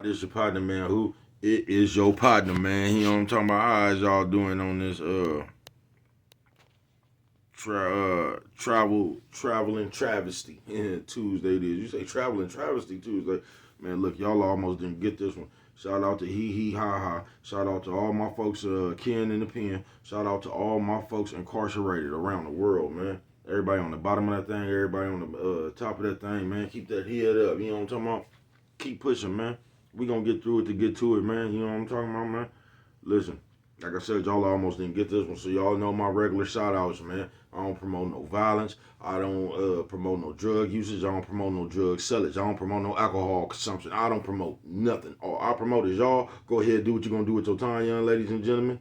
This your partner, man. Who it is your partner, man. You know what I'm talking about? How is y'all doing on this traveling travesty Tuesday? It is. You say traveling travesty Tuesday, man. Look, y'all almost didn't get this one. Shout out to Hee Hee Ha Ha. Shout out to all my folks kin in the pen. Shout out to all my folks incarcerated around the world, man. Everybody on the bottom of that thing, everybody on the top of that thing, man. Keep that head up. You know what I'm talking about? Keep pushing, man. We gonna get through it to get to it, man. You know what I'm talking about, man? Listen, like I said, y'all almost didn't get this one, so y'all know my regular shout outs, man. I don't promote no violence. I don't promote no drug usage. I don't promote no drug sellage. I don't promote no alcohol consumption. I don't promote nothing. All I promote is y'all go ahead and do what you're gonna do with your time, young ladies and gentlemen.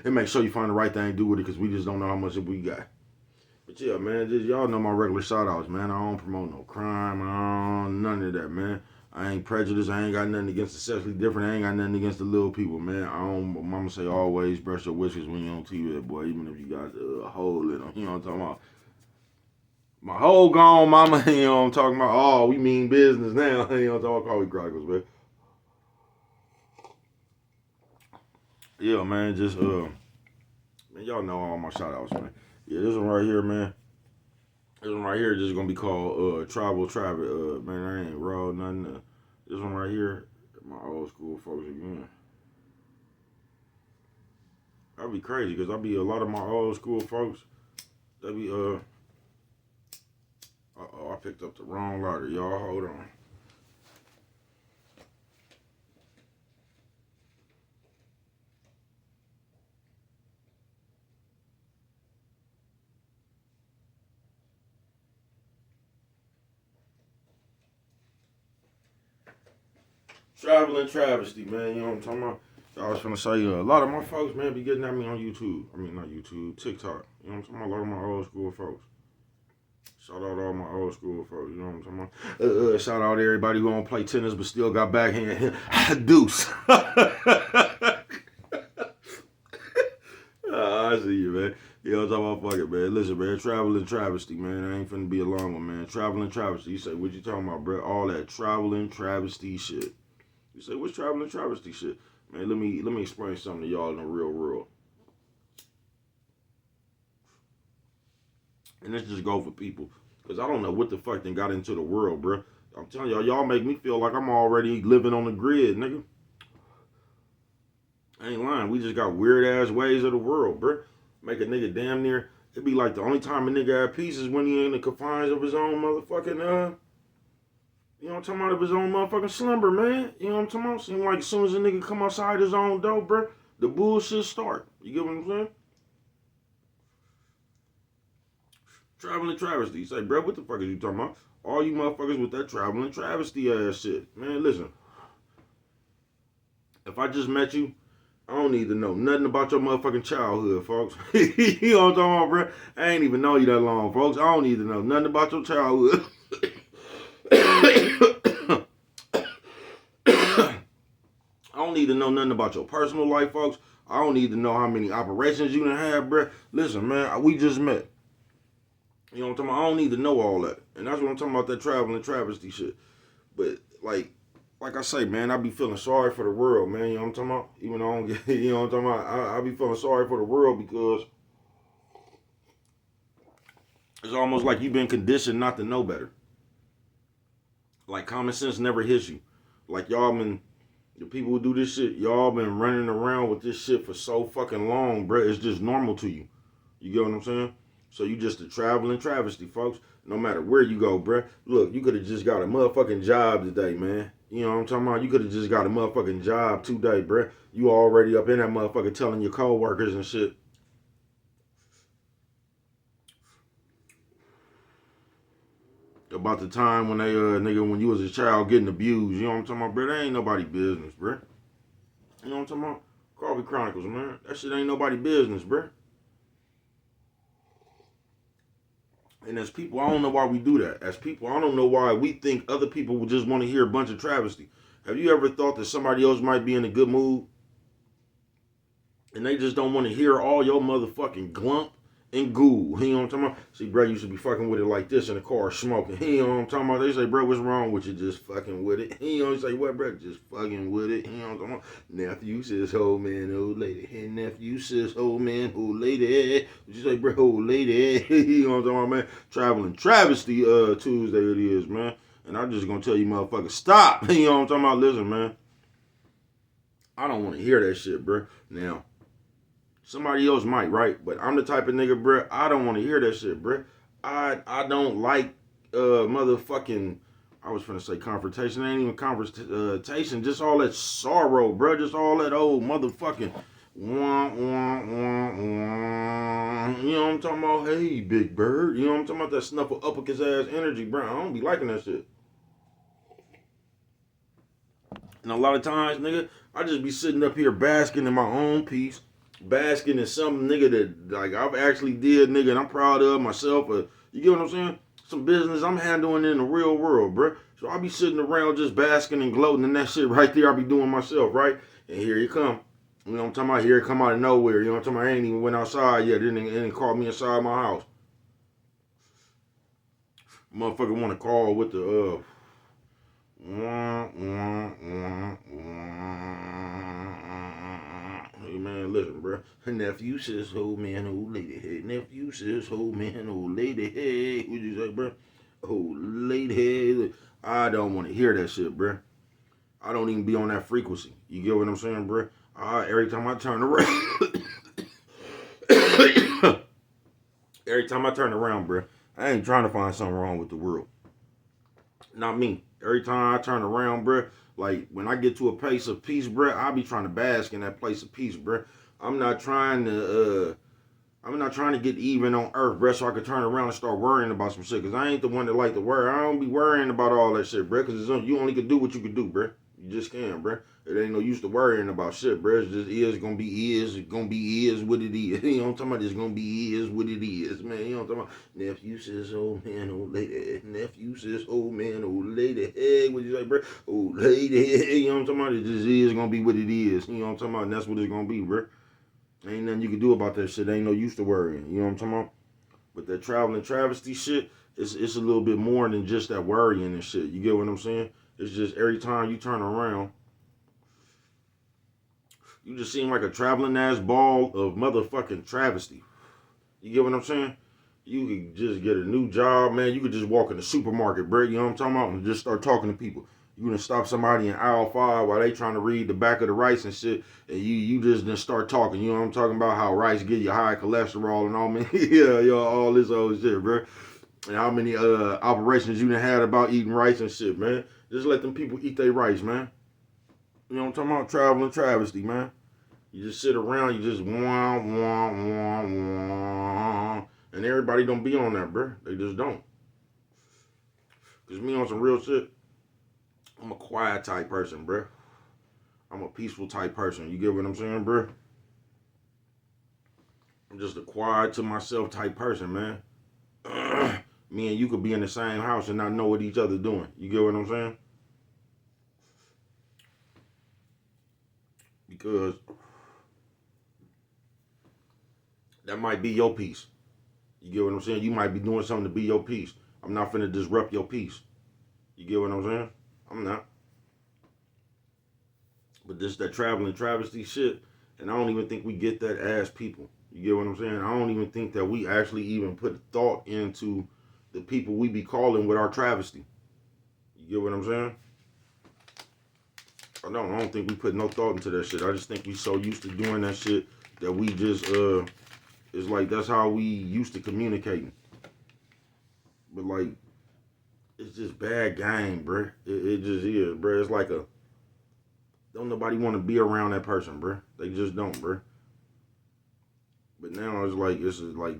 And make sure you find the right thing to do with it, because we just don't know how much we got. But yeah, man, just y'all know my regular shout outs, man. I don't promote no crime. I don't none of that, man. I ain't prejudiced. I ain't got nothing against the sexually different. I ain't got nothing against the little people, man. I don't. Mama say always brush your whiskers when you're on TV, boy. Even if you got a hole in them, you know what I'm talking about. My whole gone, mama. You know what I'm talking about. Oh, we mean business now. You know what I'm talking about. Call me crackers, man. Yeah, man. Just man, y'all know all my shout outs, man. Yeah, this one right here, man. This one right here just gonna be called Travel Travis. Man, I ain't raw nothing. This one right here, my old school folks again. That'd be crazy because I be a lot of my old school folks. They be oh, I picked up the wrong lighter, y'all. Hold on. Traveling travesty, man. You know what I'm talking about? I was gonna say a lot of my folks, man, be getting at me on YouTube. I mean, not YouTube, TikTok. You know what I'm talking about? A lot of my old school folks. Shout out all my old school folks. You know what I'm talking about? Shout out everybody who don't play tennis but still got backhand deuce. I see you, man. You know what I'm talking about? Fuck it, man. Listen, man. Traveling travesty, man. I ain't finna be a long one, man. Traveling travesty. You say, what you talking about, bro? All that traveling travesty shit. You say, what's traveling travesty shit? Man, let me explain something to y'all in the real world. And this just go for people. Because I don't know what the fuck they got into the world, bro. I'm telling y'all make me feel like I'm already living on the grid, nigga. I ain't lying. We just got weird ass ways of the world, bro. Make a nigga damn near. It'd be like the only time a nigga have peace is when he in the confines of his own motherfucking you know what I'm talking about, of his own motherfucking slumber, man. You know what I'm talking about? Seem like as soon as a nigga come outside his own door, bro, the bullshit start. You get what I'm saying? Traveling travesty. You say, bro, what the fuck is you talking about? All you motherfuckers with that traveling travesty ass shit. Man, listen. If I just met you, I don't need to know nothing about your motherfucking childhood, folks. You know what I'm talking about, bro? I ain't even know you that long, folks. I don't need to know nothing about your childhood. I don't need to know nothing about your personal life, folks. I don't need to know how many operations you done had, bro. Listen, man, we just met. You know what I'm talking about? I don't need to know all that. And that's what I'm talking about, that traveling travesty shit. But, like I say, man, I be feeling sorry for the world, man. You know what I'm talking about? Even though I don't get, you know what I'm talking about? I be feeling sorry for the world because it's almost like you've been conditioned not to know better. Like common sense never hits you. Like y'all been, the people who do this shit, y'all been running around with this shit for so fucking long, bro. It's just normal to you. You get what I'm saying? So you just a traveling travesty, folks. No matter where you go, bro. Look, you could have just got a motherfucking job today, man. You know what I'm talking about? You could have just got a motherfucking job today, bro. You already up in that motherfucker telling your coworkers and shit about the time when they nigga when you was a child getting abused. You know what I'm talking about, bro? That ain't nobody business, bro. You know what I'm talking about? Coffee Chronicles, man. That shit ain't nobody business, bro. And as people, I don't know why we do that. As people, I don't know why we think other people would just want to hear a bunch of travesty. Have you ever thought that somebody else might be in a good mood and they just don't want to hear all your motherfucking glump and ghoul. You know what I'm talking about? See, bro, you should be fucking with it like this in the car smoking. You know what I'm talking about? They say, bro, what's wrong with you? Just fucking with it. You know, you say, what, bro? Just fucking with it. You know what I'm talking about? Nephew says, old man, old lady. Hey, nephew says, old man, old lady. What you say, bro, old lady? You know what I'm talking about, man? Traveling Travesty Tuesday it is, man. And I'm just gonna tell you motherfuckers, stop. You know what I'm talking about? Listen, man. I don't want to hear that shit, bro. Now, somebody else might, right? But I'm the type of nigga, bro, I don't want to hear that shit, bro. I don't like motherfucking, I was finna say confrontation. It ain't even confrontation. Just all that sorrow, bro. Just all that old motherfucking wah, wah, wah, wah. You know what I'm talking about? Hey, Big Bird. You know what I'm talking about? That snuffle uppercut ass energy, bro. I don't be liking that shit. And a lot of times, nigga, I just be sitting up here basking in my own peace, basking in some nigga that like I've actually did, nigga, and I'm proud of myself. You get what I'm saying? Some business I'm handling in the real world, bro. So I be sitting around just basking and gloating in that shit right there. I be doing myself, right? And here you come. You know what I'm talking about? Here it come out of nowhere. You know what I'm talking about? I ain't even went outside yet. It didn't call me inside my house. Motherfucker want to call with the Hey man, listen, bro. Nephew says, old man, old lady. Hey, nephew says, old man, old lady. Hey, what you say, bro? Old lady. I don't want to hear that shit, bro. I don't even be on that frequency. You get what I'm saying, bro? Every time I turn around, every time I turn around, bro, I ain't trying to find something wrong with the world. Not me. Every time I turn around, bruh, like when I get to a place of peace, bruh, I be trying to bask in that place of peace, bruh. I'm not trying to get even on earth, bruh, so I can turn around and start worrying about some shit. Cause I ain't the one that like to worry. I don't be worrying about all that shit, bruh. Cause you only can do what you can do, bruh. You just can, bruh. It ain't no use to worrying about shit, bruh. It's just gonna be is. It's gonna be is what it is. You know what I'm talking about? It's gonna be is what it is, man. You know what I'm talking about? Nephew says, old man, old lady. Nephew says, old man, old lady. Hey, what you say, bruh? Old lady. Hey, you know what I'm talking about? It just is gonna be what it is. You know what I'm talking about? And that's what it's gonna be, bruh. Ain't nothing you can do about that shit. Ain't no use to worrying. You know what I'm talking about? But that traveling travesty shit, it's a little bit more than just that worrying and shit. You get what I'm saying? It's just every time you turn around, you just seem like a traveling ass ball of motherfucking travesty. You get what I'm saying? You could just get a new job, man. You could just walk in the supermarket, bro. You know what I'm talking about? And just start talking to people. You gonna stop somebody in aisle 5 while they trying to read the back of the rice and shit, and you just then start talking. You know what I'm talking about? How rice give you high cholesterol and all, man. Yeah, all this old shit, bro. And how many operations you done had about eating rice and shit, man. Just let them people eat their rice, man. You know what I'm talking about? Traveling travesty, man. You just sit around, you just wah, wah, wah, wah. And everybody don't be on that, bro. They just don't. Because me on some real shit, I'm a quiet type person, bro. I'm a peaceful type person. You get what I'm saying, bro? I'm just a quiet to myself type person, man. Me and you could be in the same house and not know what each other doing. You get what I'm saying? Because that might be your peace. You get what I'm saying? You might be doing something to be your peace. I'm not finna disrupt your peace. You get what I'm saying? I'm not. But this that traveling travesty shit, and I don't even think we get that as people. You get what I'm saying? I don't even think that we actually even put thought into the people we be calling with our travesty. You get what I'm saying? I don't think we put no thought into that shit. I just think we so used to doing that shit that we just it's like that's how we used to communicating. But like it's just bad game, bruh. It just is, bruh. It's like don't nobody want to be around that person, bruh. They just don't, bruh. But now it's like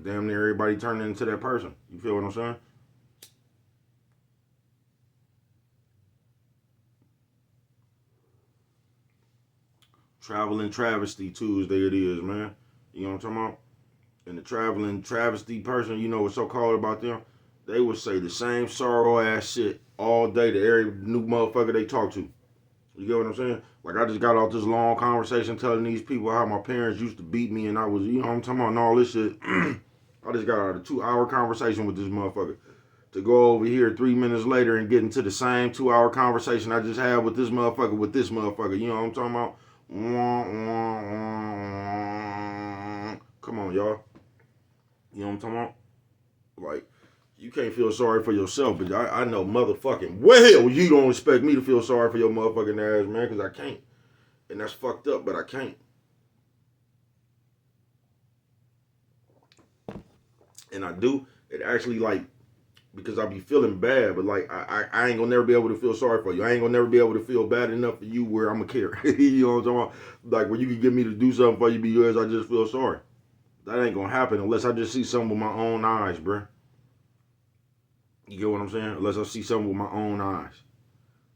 damn near everybody turning into that person. You feel what I'm saying? Traveling Travesty Tuesday it is, man. You know what I'm talking about? And the traveling travesty person, you know what's so called about them? They would say the same sorrow ass shit all day to every new motherfucker they talk to. You get what I'm saying? Like I just got off this long conversation telling these people how my parents used to beat me and I was, you know what I'm talking about, and all this shit. I just got out of a 2-hour conversation with this motherfucker. To go over here 3 minutes later and get into the same 2-hour conversation I just had with this motherfucker. You know what I'm talking about? Come on, y'all. You know what I'm talking about? Like, you can't feel sorry for yourself, but I know motherfucking well you don't expect me to feel sorry for your motherfucking ass, man, because I can't. And that's fucked up, but I can't. And I do. It actually, like, because I be feeling bad, but like I ain't gonna never be able to feel sorry for you. I ain't gonna never be able to feel bad enough for you where I'm gonna care. You know what I'm talking about? Like where you can get me to do something for you because I just feel sorry. That ain't gonna happen unless I just see something with my own eyes, bruh. You get what I'm saying? Unless I see something with my own eyes.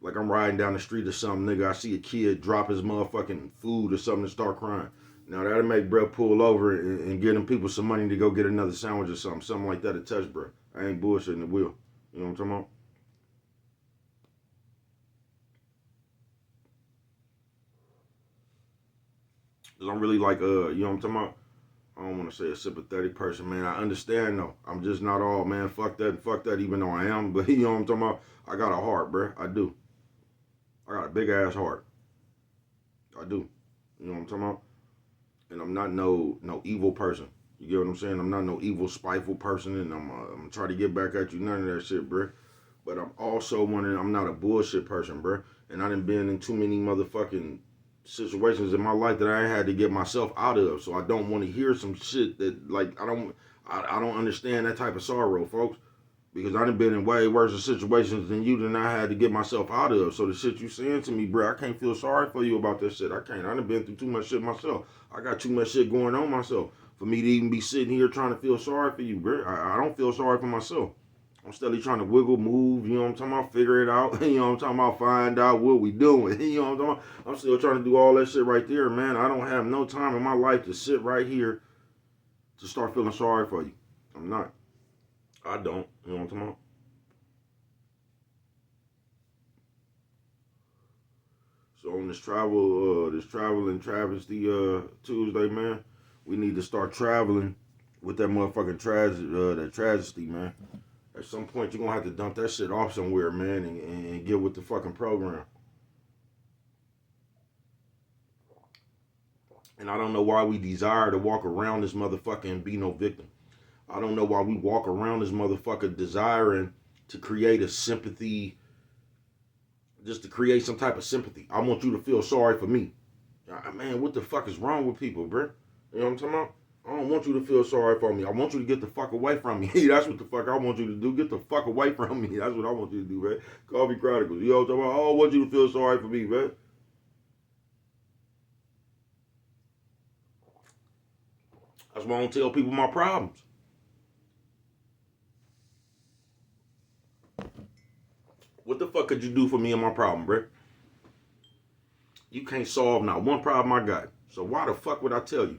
Like I'm riding down the street or something, nigga, I see a kid drop his motherfucking food or something and start crying. Now that'll make bruh pull over and get them people some money to go get another sandwich or something. Something like that to touch bruh. I ain't bullshitting, it will. You know what I'm talking about? Cause I'm really like, you know what I'm talking about? I don't want to say a sympathetic person, man. I understand though. I'm just not all, man. Fuck that, even though I am. But you know what I'm talking about? I got a heart, bruh. I do. I got a big ass heart. I do. You know what I'm talking about? And I'm not no evil person. You get what I'm saying? I'm not no evil, spiteful person, and I'm trying to get back at you. None of that shit, bruh. But I'm also I'm not a bullshit person, bruh. And I done been in too many motherfucking situations in my life that I had to get myself out of. So I don't want to hear some shit that, like, I don't understand that type of sorrow, folks. Because I done been in way worse situations than I had to get myself out of. So the shit you saying to me, bro, I can't feel sorry for you about that shit. I can't. I done been through too much shit myself. I got too much shit going on myself for me to even be sitting here trying to feel sorry for you, bro. I don't feel sorry for myself. I'm steadily trying to wiggle, move, you know what I'm talking about, figure it out, you know what I'm talking about, find out what we doing, you know what I'm talking about. I'm still trying to do all that shit right there, man. I don't have no time in my life to sit right here to start feeling sorry for you. I'm not. I don't, you know what I'm talking about. So on this travel and travesty Tuesday, man, we need to start traveling with that motherfucking that tragedy, man. At some point, you're gonna have to dump that shit off somewhere, man, and get with the fucking program. And I don't know why we desire to walk around this motherfucker and be no victim. I don't know why we walk around this motherfucker desiring to create a sympathy, just to create some type of sympathy. I want you to feel sorry for me. Man, what the fuck is wrong with people, bro? You know what I'm talking about? I don't want you to feel sorry for me. I want you to get the fuck away from me. That's what the fuck I want you to do. Get the fuck away from me. That's what I want you to do, man. Coffee Chronicles. You know what I'm talking about? I don't want you to feel sorry for me, man. That's why I don't tell people my problems. What the fuck could you do for me and my problem, bro? You can't solve not one problem I got. So why the fuck would I tell you?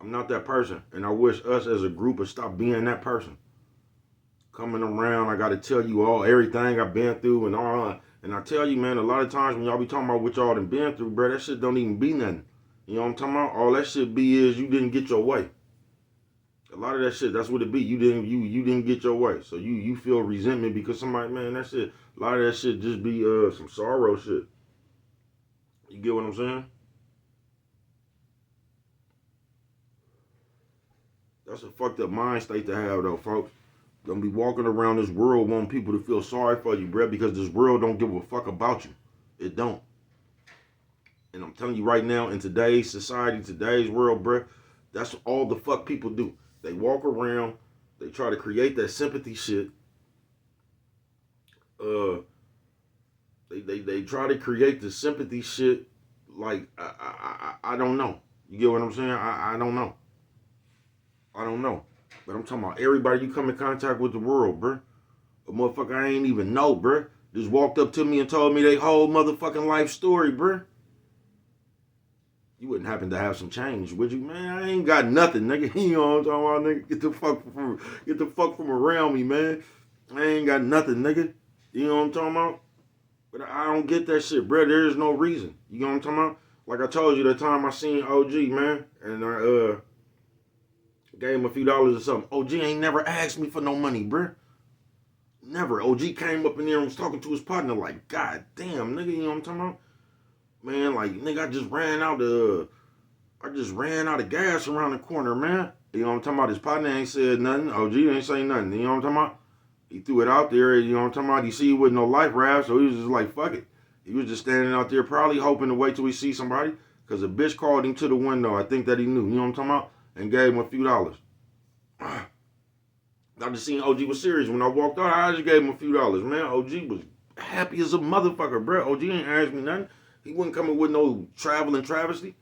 I'm not that person. And I wish us as a group would stop being that person. Coming around, I gotta tell you everything I've been through and all. And I tell you, man, a lot of times when y'all be talking about what y'all done been through, bro, that shit don't even be nothing. You know what I'm talking about? All that shit be is you didn't get your way. A lot of that shit, that's what it be. You didn't get your way. So you feel resentment because somebody, man, that shit, a lot of that shit just be some sorrow shit. You get what I'm saying? That's a fucked up mind state to have though, folks. Don't be walking around this world wanting people to feel sorry for you, bruh, because this world don't give a fuck about you. It don't. And I'm telling you right now, in today's society, today's world, bruh, that's all the fuck people do. They walk around, they try to create that sympathy shit. They try to create the sympathy shit like, I don't know. You get what I'm saying? I don't know. I don't know. But I'm talking about everybody you come in contact with the world, bruh. A motherfucker I ain't even know, bruh. Just walked up to me and told me their whole motherfucking life story, bruh. You wouldn't happen to have some change, would you? Man, I ain't got nothing, nigga. You know what I'm talking about, nigga? Get the fuck from around me, man. I ain't got nothing, nigga. You know what I'm talking about? But I don't get that shit, bruh. There is no reason. You know what I'm talking about? Like I told you that time I seen OG, man, and I gave him a few dollars or something. OG ain't never asked me for no money, bruh. Never. OG came up in there and was talking to his partner like, God damn, nigga, you know what I'm talking about? Man, like, nigga, I just ran out of gas around the corner, man. You know what I'm talking about? His partner ain't said nothing. OG ain't say nothing. You know what I'm talking about? He threw it out there. You know what I'm talking about? He see with no life raft, so he was just like, fuck it. He was just standing out there probably hoping to wait till he see somebody because a bitch called him to the window. I think that he knew. You know what I'm talking about? And gave him a few dollars. I just seen OG was serious. When I walked out, I just gave him a few dollars. Man, OG was happy as a motherfucker, bro. OG ain't asked me nothing. He wasn't coming with no traveling travesty.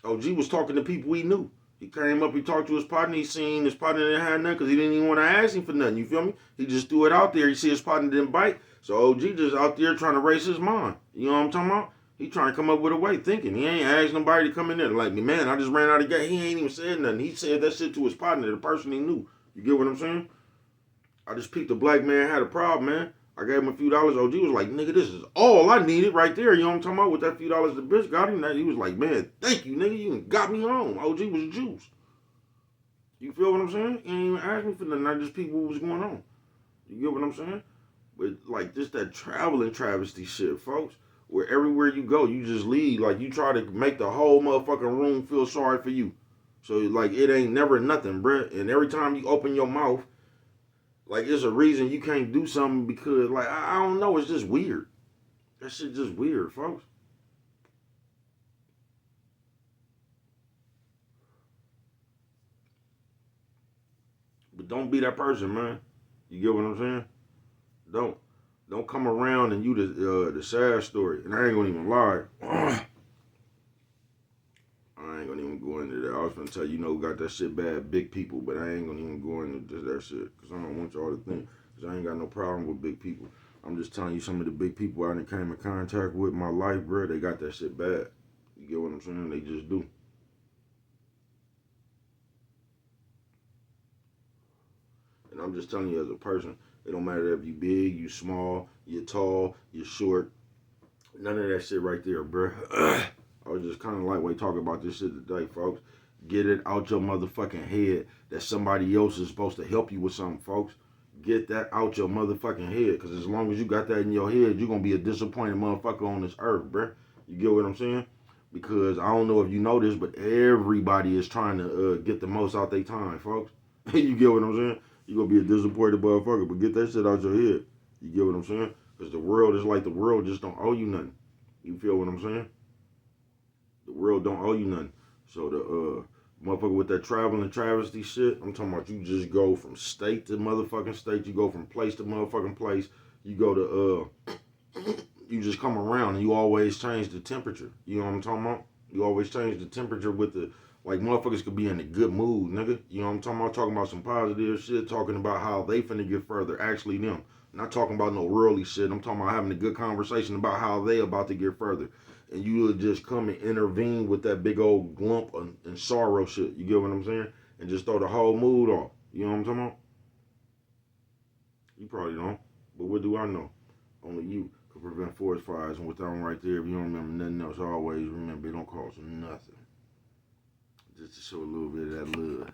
OG was talking to people he knew. He came up, he talked to his partner, he seen his partner didn't have nothing because he didn't even want to ask him for nothing, you feel me? He just threw it out there. He see his partner didn't bite, so OG just out there trying to race his mind. You know what I'm talking about? He trying to come up with a way, thinking. He ain't asked nobody to come in there. Like, man, I just ran out of gas. He ain't even said nothing. He said that shit to his partner, the person he knew. You get what I'm saying? I just peeped a black man had a problem, man. I gave him a few dollars. OG was like, nigga, this is all I needed right there. You know what I'm talking about? With that few dollars the bitch got him, he was like, man, thank you, nigga. You got me home. OG was juice. You feel what I'm saying? He ain't even asked me for nothing. I just peeped what was going on. You get what I'm saying? But like this, that traveling travesty shit, folks. Where everywhere you go, you just leave. Like you try to make the whole motherfucking room feel sorry for you. So like it ain't never nothing, bruh. And every time you open your mouth, like, there's a reason you can't do something because, like, I don't know. It's just weird. That shit just weird, folks. But don't be that person, man. You get what I'm saying? Don't. Don't come around and you the sad story. And I ain't gonna even lie. I ain't gonna even go into that. I was gonna tell you, who got that shit bad, big people, but I ain't gonna even go into that shit because I don't want y'all to think. Because I ain't got no problem with big people. I'm just telling you some of the big people I done came in contact with in my life, bro. They got that shit bad. You get what I'm saying? They just do. And I'm just telling you as a person, it don't matter if you big, you small, you tall, you short. None of that shit right there, bro. I was just kind of lightweight talking about this shit today, folks. Get it out your motherfucking head that somebody else is supposed to help you with something, folks. Get that out your motherfucking head. Because as long as you got that in your head, you're going to be a disappointed motherfucker on this earth, bro. You get what I'm saying? Because I don't know if you know this, but everybody is trying to get the most out their time, folks. You get what I'm saying? You're going to be a disappointed motherfucker, but get that shit out your head. You get what I'm saying? Because the world is like the world just don't owe you nothing. You feel what I'm saying? The world don't owe you nothing. So the motherfucker with that traveling travesty shit, I'm talking about you just go from state to motherfucking state. You go from place to motherfucking place. You go to you just come around and you always change the temperature. You know what I'm talking about? You always change the temperature with the, like, motherfuckers could be in a good mood, nigga. You know what I'm talking about? Talking about some positive shit, talking about how they finna get further. Actually them. Not talking about no worldly shit. I'm talking about having a good conversation about how they about to get further. And you would just come and intervene with that big old glump and sorrow shit. You get what I'm saying? And just throw the whole mood off. You know what I'm talking about? You probably don't. But what do I know? Only you could prevent forest fires. And with that one right there, if you don't remember nothing else, always remember it don't cost nothing. Just to show a little bit of that love.